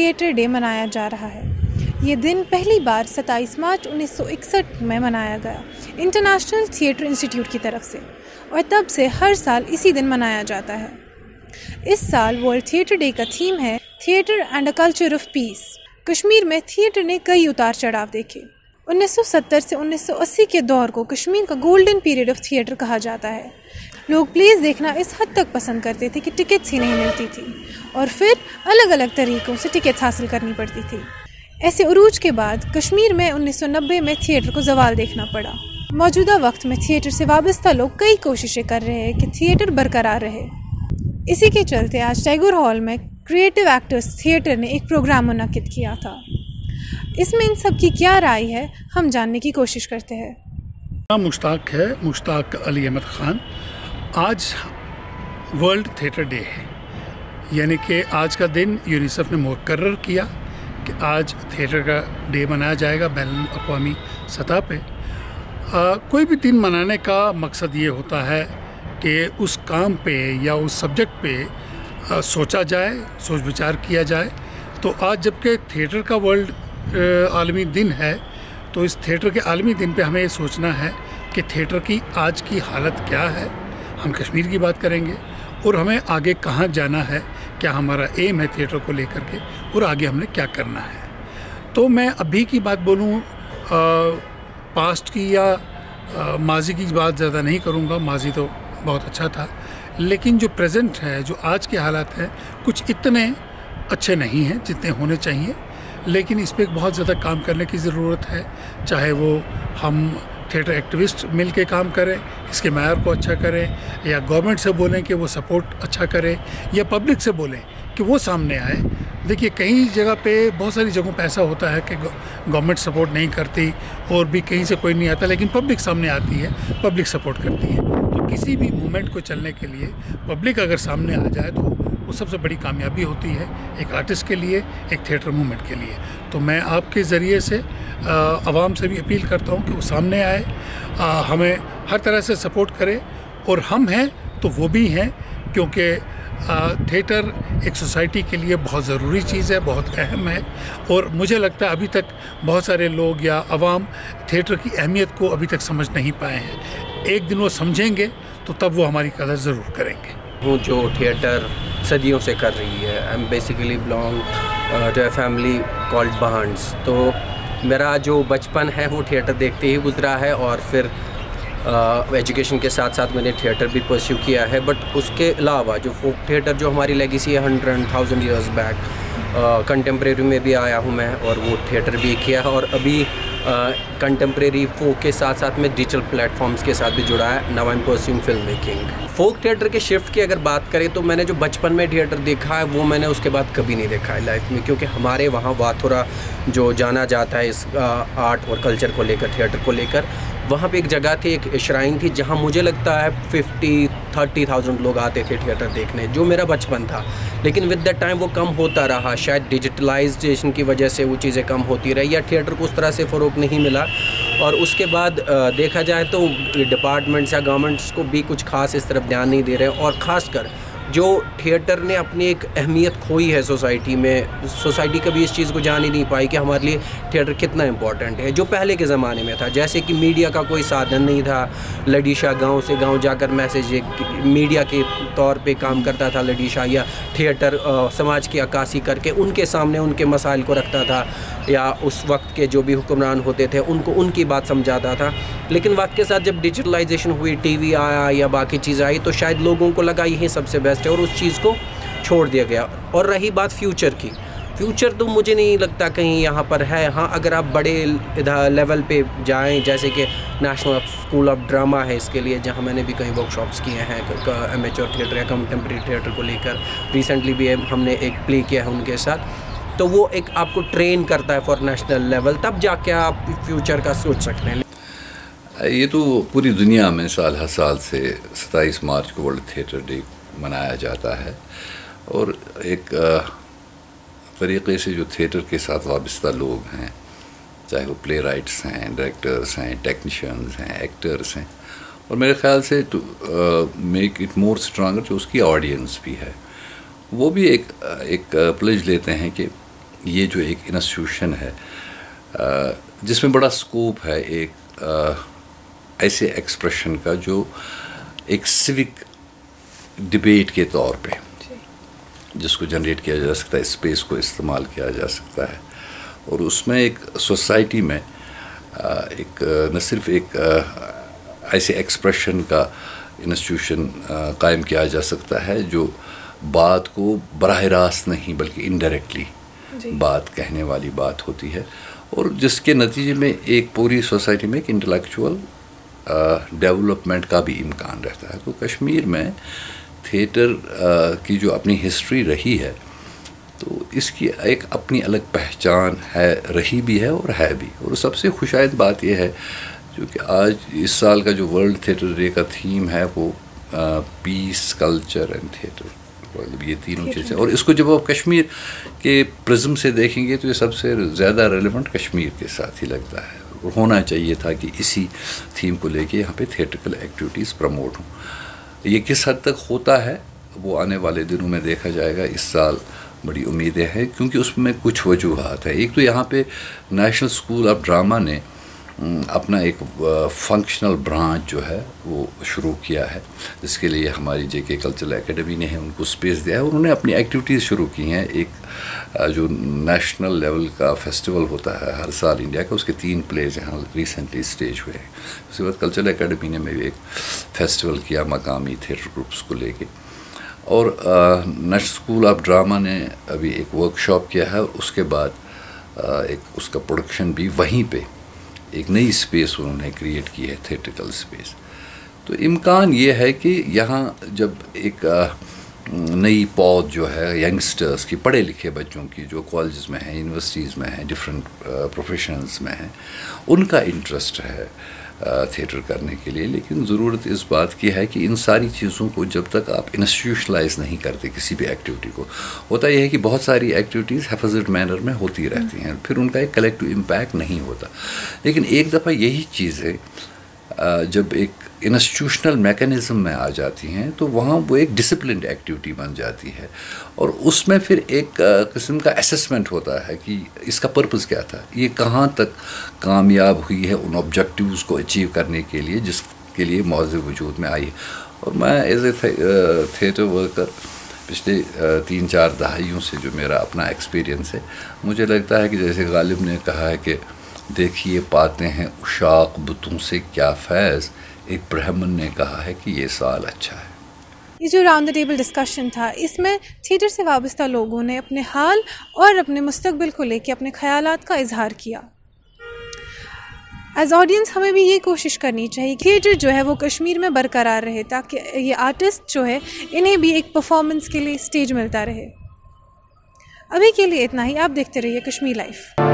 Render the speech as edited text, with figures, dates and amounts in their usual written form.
Theatre day منایا جا رہا ہے۔ یہ دن پہلی بار 27 مارچ 1961 میں منایا گیا انٹرنیشنل تھیٹر انسٹیٹیوٹ کی طرف سے، اور تب سے ہر سال اسی دن منایا جاتا ہے۔ اس سال ورلڈ تھیٹر ڈے کا تھیم ہے theatre and a culture of peace. Kashmir میں تھیٹر نے کئی اتار چڑھاؤ دیکھے۔ 1970 سے 1980 کے دور کو کشمیر کا گولڈن پیریڈ آف تھیٹر کہا جاتا ہے۔ لوگ پلیز دیکھنا اس حد تک پسند کرتے تھے کہ ٹکٹس ہی نہیں ملتی تھی، اور پھر الگ الگ طریقوں سے ٹکٹس حاصل کرنی پڑتی تھی۔ ایسے عروج کے بعد کشمیر میں 1990 میں تھیٹر کو زوال دیکھنا پڑا۔ موجودہ وقت میں تھیٹر سے وابستہ لوگ کئی کوششیں کر رہے ہیں کہ تھیٹر برقرار رہے۔ اسی کے چلتے آج ٹیگور ہال میں کریٹو ایکٹرز تھیٹر نے ایک پروگرام منعقد کیا تھا۔ اس میں ان سب کی کیا رائے ہے، ہم جاننے کی کوشش کرتے ہیں۔ مشتاق علی احمد خان۔ آج ورلڈ تھیٹر ڈے ہے، یعنی کہ آج کا دن یونیسیف نے مقرر کیا کہ آج تھیٹر کا ڈے منایا جائے گا بین الاقوامی سطح پہ۔ کوئی بھی دن منانے کا مقصد یہ ہوتا ہے کہ اس کام پہ یا اس سبجیکٹ پہ سوچا جائے، سوچ بچار کیا جائے۔ تو آج جب کہ تھیٹر کا ورلڈ عالمی دن ہے، تو اس تھیٹر کے عالمی دن پہ ہمیں یہ سوچنا ہے کہ تھیٹر کی آج کی حالت کیا ہے۔ ہم کشمیر کی بات کریں گے اور ہمیں آگے کہاں جانا ہے، کیا ہمارا ایم ہے تھیٹر کو لے کر کے، اور آگے ہم نے کیا کرنا ہے۔ تو میں ابھی کی بات بولوں، پاسٹ کی یا ماضی کی بات زیادہ نہیں کروں گا، ماضی تو بہت اچھا تھا، لیکن جو پریزنٹ ہے، جو آج کے حالات ہیں، کچھ اتنے اچھے نہیں ہیں جتنے ہونے چاہیے، لیکن اس پہ بہت زیادہ کام کرنے کی ضرورت ہے۔ چاہے وہ ہم تھیٹر ایکٹیوسٹ مل کے کام کریں، اس کے معیار کو اچھا کریں، یا گورنمنٹ سے بولیں کہ وہ سپورٹ اچھا کرے، یا پبلک سے بولیں کہ وہ سامنے آئے۔ دیکھیے کئی جگہ پہ، بہت ساری جگہوں پہ ایسا ہوتا ہے کہ گورنمنٹ سپورٹ نہیں کرتی اور بھی کہیں سے کوئی نہیں آتا، لیکن پبلک سامنے آتی ہے، پبلک سپورٹ کرتی ہے۔ تو کسی بھی موومنٹ کو چلنے کے لیے پبلک اگر سامنے آ جائے تو وہ سب سے بڑی کامیابی ہوتی ہے، ایک آرٹسٹ کے لیے، ایک تھیٹر موومنٹ کے لیے۔ تو میں آپ کے ذریعے سے عوام سے بھی اپیل کرتا ہوں کہ وہ سامنے آئے، ہمیں ہر طرح سے سپورٹ کرے، اور ہم ہیں تو وہ بھی ہیں، کیونکہ تھیٹر ایک سوسائٹی کے لیے بہت ضروری چیز ہے، بہت اہم ہے، اور مجھے لگتا ہے ابھی تک بہت سارے لوگ یا عوام تھیٹر کی اہمیت کو ابھی تک سمجھ نہیں پائے ہیں۔ ایک دن وہ سمجھیں گے تو تب وہ ہماری قدر ضرور کریں گے۔ جو تھیٹر صدیوں سے کر رہی ہے، I am basically belong to a family called بہانس۔ تو میرا جو بچپن ہے وہ تھیٹر دیکھتے ہی گزرا ہے، اور پھر ایجوکیشن کے ساتھ ساتھ میں نے تھیٹر بھی پرسیو کیا ہے۔ بٹ اس کے علاوہ جو فوک تھیٹر جو ہماری لیگیسی ہے 100,000 ایئرز بیک، کنٹمپریری میں بھی آیا ہوں میں، اور وہ تھیٹر بھی کیا ہے، اور ابھی کنٹمپریری فوک کے ساتھ ساتھ میں ڈیجیٹل پلیٹ فارمز کے ساتھ بھی جڑا ہے۔ Now I am pursuing film making. Folk theatre کے شفٹ کی اگر بات کریں تو میں نے جو بچپن میں تھیٹر دیکھا ہے وہ میں نے اس کے بعد کبھی نہیں دیکھا ہے لائف میں، کیونکہ ہمارے وہاں واتھورا جو جانا جاتا ہے اس آرٹ اور کلچر کو لے کر، تھیٹر کو لے کر، وہاں پہ ایک جگہ تھی، ایک شرائن تھی، جہاں مجھے لگتا ہے 50,000 لوگ آتے تھے تھیٹر دیکھنے، جو میرا بچپن تھا۔ لیکن ود دا ٹائم وہ کم ہوتا رہا، شاید ڈیجیٹلائزیشن کی وجہ سے وہ چیزیں کم ہوتی رہی، یا تھیٹر کو اس طرح سے فروغ نہیں ملا۔ اور اس کے بعد دیکھا جائے تو ڈپارٹمنٹس یا گورنمنٹس کو بھی کچھ خاص اس طرف دھیان نہیں دے رہے، اور خاص کر جو تھیٹر نے اپنی ایک اہمیت کھوئی ہے سوسائٹی میں، سوسائٹی کبھی اس چیز کو جان ہی نہیں پائی کہ ہمارے لیے تھیٹر کتنا امپورٹنٹ ہے، جو پہلے کے زمانے میں تھا۔ جیسے کہ میڈیا کا کوئی سادھن نہیں تھا، لڈیشا گاؤں سے گاؤں جا کر میسیج میڈیا کے طور پہ کام کرتا تھا لڈیشا، یا تھیٹر سماج کی عکاسی کر کے ان کے سامنے ان کے مسائل کو رکھتا تھا، یا اس وقت کے جو بھی حکمران ہوتے تھے ان کو ان کی بات سمجھاتا تھا۔ لیکن وقت کے ساتھ جب ڈیجیٹلائزیشن ہوئی، ٹی وی آیا یا باقی چیزیں آئی، تو شاید لوگوں کو لگا یہی سب سے بیسٹ ہے، اور اس چیز کو چھوڑ دیا گیا۔ اور رہی بات فیوچر کی، فیوچر تو مجھے نہیں لگتا کہیں یہاں پر ہے۔ ہاں اگر آپ بڑے لیول پہ جائیں، جیسے کہ نیشنل اسکول آف ڈرامہ ہے اس کے لیے، جہاں میں نے بھی کئی ورک شاپس کیے ہیں امیچور تھیٹر یا کنٹمپریری تھیٹر کو لے کر، ریسنٹلی بھی ہم نے ایک پلے کیا ہے ان کے ساتھ، تو وہ ایک آپ کو ٹرین کرتا ہے فار نیشنل لیول، تب جا کے آپ فیوچر کا سوچ سکتے ہیں۔ یہ تو پوری دنیا میں سال ہر سال سے 27 مارچ کو ورلڈ تھیٹر ڈے منایا جاتا ہے، اور ایک طریقے سے جو تھیٹر کے ساتھ وابستہ لوگ ہیں، چاہے وہ پلے رائٹس ہیں، ڈائریکٹرس ہیں، ٹیکنیشینز ہیں، ایکٹرس ہیں، اور میرے خیال سے to make it more stronger جو اس کی آڈینس بھی ہے، وہ بھی ایک پلیج لیتے ہیں کہ یہ جو ایک انسٹیٹیوشن ہے جس میں بڑا سکوپ ہے ایک ایسے ایکسپریشن کا جو ایک سوک ڈبیٹ کے طور پہ جس کو جنریٹ کیا جا سکتا ہے، اسپیس کو استعمال کیا جا سکتا ہے، اور اس میں ایک سوسائٹی میں ایک نہ صرف ایک ایسے ایکسپریشن کا انسٹیٹیوشن قائم کیا جا سکتا ہے جو بات کو براہ راست نہیں بلکہ انڈائریکٹلی بات کہنے والی بات ہوتی ہے، اور جس کے نتیجے میں ایک پوری سوسائٹی میں ایک انٹلیکچوئل ڈیولپمنٹ کا بھی امکان رہتا ہے۔ تو کشمیر میں تھیٹر کی جو اپنی ہسٹری رہی ہے تو اس کی ایک اپنی الگ پہچان ہے، رہی بھی ہے اور ہے بھی، اور سب سے خوشائند بات یہ ہے جو کہ آج اس سال کا جو ورلڈ تھیٹر ڈے کا تھیم ہے وہ پیس، کلچر اینڈ تھیٹر، یہ تینوں چیزیں، اور اس کو جب آپ کشمیر کے پرزم سے دیکھیں گے تو یہ سب سے زیادہ ریلیونٹ کشمیر کے ساتھ ہی لگتا ہے، اور ہونا چاہیے تھا کہ اسی تھیم کو لے کے یہاں پہ تھیٹرکل ایکٹیویٹیز پروموٹ ہوں۔ یہ کس حد تک ہوتا ہے وہ آنے والے دنوں میں دیکھا جائے گا۔ اس سال بڑی امیدیں ہیں کیونکہ اس میں کچھ وجوہات ہیں۔ ایک تو یہاں پہ نیشنل اسکول آف ڈرامہ نے اپنا ایک فنکشنل برانچ جو ہے وہ شروع کیا ہے، جس کے لیے ہماری جے کے کلچرل اکیڈمی نے ان کو اسپیس دیا ہے، اور انہوں نے اپنی ایکٹیویٹیز شروع کی ہیں۔ ایک جو نیشنل لیول کا فیسٹیول ہوتا ہے ہر سال انڈیا کا، اس کے 3 پلیز یہاں ریسنٹلی اسٹیج ہوئے ہیں۔ اس کے بعد کلچرل اکیڈمی نے بھی ایک فیسٹیول کیا مقامی تھیٹر گروپس کو لے کے، اور نیشنل اسکول آف ڈرامہ نے ابھی ایک ورک شاپ کیا ہے، اس کے بعد ایک اس کا پروڈکشن بھی وہیں پہ ایک نئی اسپیس انہوں نے کریٹ کی ہے، تھیٹرکل اسپیس۔ تو امکان یہ ہے کہ یہاں جب ایک نئی پود جو ہے ینگسٹرز کی، پڑھے لکھے بچوں کی جو کالجز میں ہیں، یونیورسٹیز میں ہیں، ڈفرینٹ پروفیشنز میں ہیں، ان کا انٹرسٹ ہے تھیٹر کرنے کے لیے، لیکن ضرورت اس بات کی ہے کہ ان ساری چیزوں کو جب تک آپ انسٹیٹیوشنلائز نہیں کرتے کسی بھی ایکٹیویٹی کو، ہوتا یہ ہے کہ بہت ساری ایکٹیویٹیز حفاظت مینر میں ہوتی رہتی ہیں، پھر ان کا ایک کلیکٹیو امپیکٹ نہیں ہوتا۔ لیکن ایک دفعہ یہی چیزیں جب ایک انسٹیٹیوشنل میکینزم میں آ جاتی ہیں تو وہاں وہ ایک ڈسپلنڈ ایکٹیویٹی بن جاتی ہے، اور اس میں پھر ایک قسم کا اسیسمنٹ ہوتا ہے کہ اس کا پرپز کیا تھا، یہ کہاں تک کامیاب ہوئی ہے ان آبجیکٹیوز کو اچیو کرنے کے لیے جس کے لیے موضوع وجود میں آئی ہے۔ اور میں ایز اے تھیٹر ورکر پچھلے 3-4 دہائیوں سے جو میرا اپنا ایکسپیرینس ہے، مجھے لگتا ہے کہ جیسے غالب نے کہا ہے کہ دیکھیے پاتے ہیں اشاق بتوں سے کیا فیض، ایک برہمن نے کہا ہے کہ یہ سال اچھا ہے۔ یہ جو راؤنڈ دا ٹیبل ڈسکشن تھا، اس میں تھیٹر سے وابستہ لوگوں نے اپنے حال اور اپنے مستقبل کو لے کے اپنے خیالات کا اظہار کیا۔ ایز آڈینس ہمیں بھی یہ کوشش کرنی چاہیے تھیٹر جو ہے وہ کشمیر میں برقرار رہے، تاکہ یہ آرٹسٹ جو ہے انہیں بھی ایک پرفارمنس کے لیے اسٹیج ملتا رہے۔ ابھی کے لیے اتنا ہی، آپ دیکھتے رہیے کشمیر لائف۔